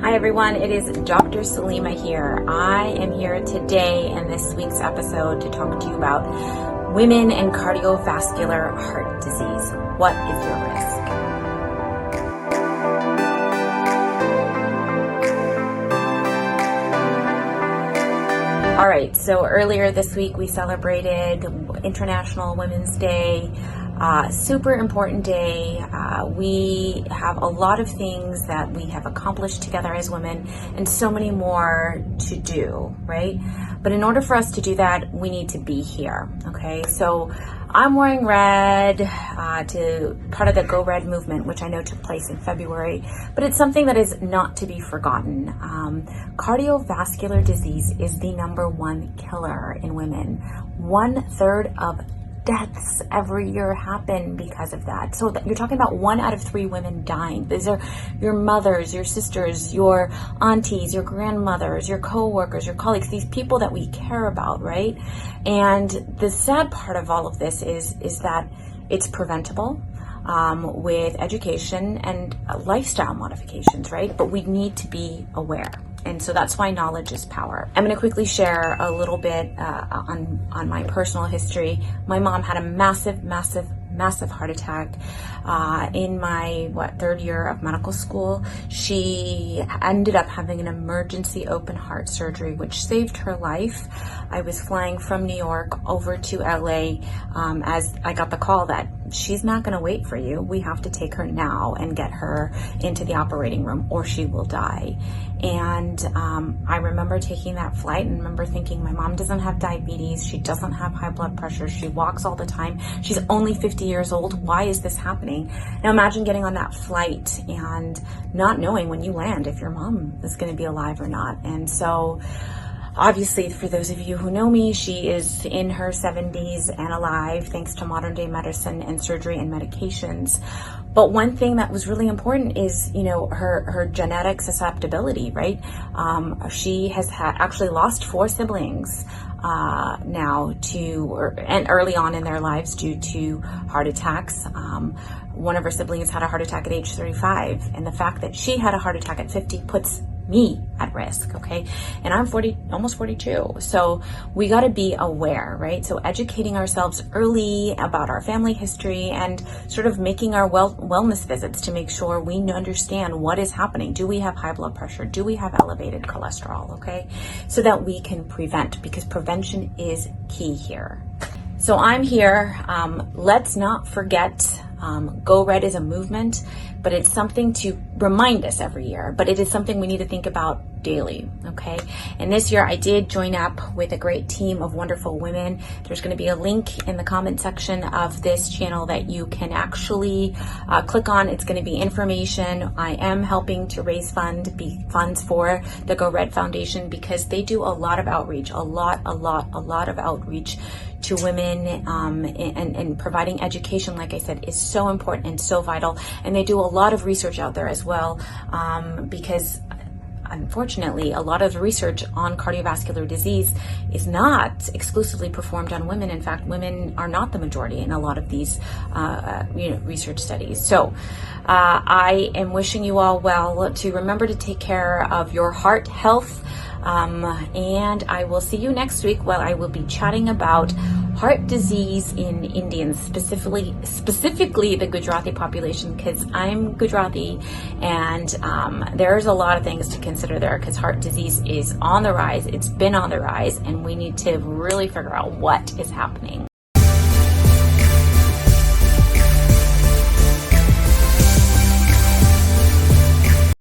Hi everyone, it is Doctor Salima here. I am here today in this week's episode to talk to you about women and cardiovascular heart disease. What is your risk? All right, so earlier this week we celebrated International Women's Day. Super important day. We have a lot of things that we have accomplished together as women and so many more to do, right? But in order for us to do that, we need to be here, okay? So I'm wearing red to part of the Go Red movement, which I know took place in February, but it's something that is not to be forgotten. Cardiovascular disease is the #1 killer in women. 1/3 of deaths every year happen because of that. So you're talking about 1 out of 3 women dying. These are your mothers, your sisters, your aunties, your grandmothers, your co-workers, your colleagues, these people that we care about, right? And the sad part of all of this is that it's preventable with education and lifestyle modifications, right? But we need to be aware. And so that's why knowledge is power. I'm going to quickly share a little bit on my personal history. My mom had a massive heart attack in my 3rd year of medical school. She ended up having an emergency open heart surgery, which saved her life. I was flying from New York over to LA as I got the call that she's not going to wait for you. We have to take her now and get her into the operating room or she will die. And I remember taking that flight and remember thinking, my mom doesn't have diabetes. She doesn't have high blood pressure. She walks all the time. She's only 50 years old. Why is this happening? Now imagine getting on that flight and not knowing when you land if your mom is going to be alive or not. And so obviously, for those of you who know me, she is in her 70s and alive thanks to modern day medicine and surgery and medications. But one thing that was really important is, her genetic susceptibility, right? She has actually lost 4 siblings now and early on in their lives due to heart attacks. One of her siblings had a heart attack at age 35, and the fact that she had a heart attack at 50 puts me at risk, okay? And I'm almost 42. So we got to be aware, right? So educating ourselves early about our family history and sort of making our wellness visits to make sure we understand what is happening. Do we have high blood pressure? Do we have elevated cholesterol, okay? So that we can prevent, because prevention is key here. So I'm here. Let's not forget, Go Red is a movement, but it's something to remind us every year, but it is something we need to think about daily, okay? And this year I did join up with a great team of wonderful women. There's going to be a link in the comment section of this channel that you can actually click on. It's going to be information. I am helping to raise funds for the Go Red Foundation because they do a lot of outreach, a lot of outreach to women, and providing education, like I said, is so important and so vital. And they do a lot of research out there as well, because unfortunately, a lot of the research on cardiovascular disease is not exclusively performed on women. In fact, women are not the majority in a lot of these research studies. So I am wishing you all well, to remember to take care of your heart health. And I will see you next week where I will be chatting about heart disease in Indians, specifically the Gujarati population, because I'm Gujarati, and there's a lot of things to consider there, because heart disease is on the rise. It's been on the rise, and we need to really figure out what is happening.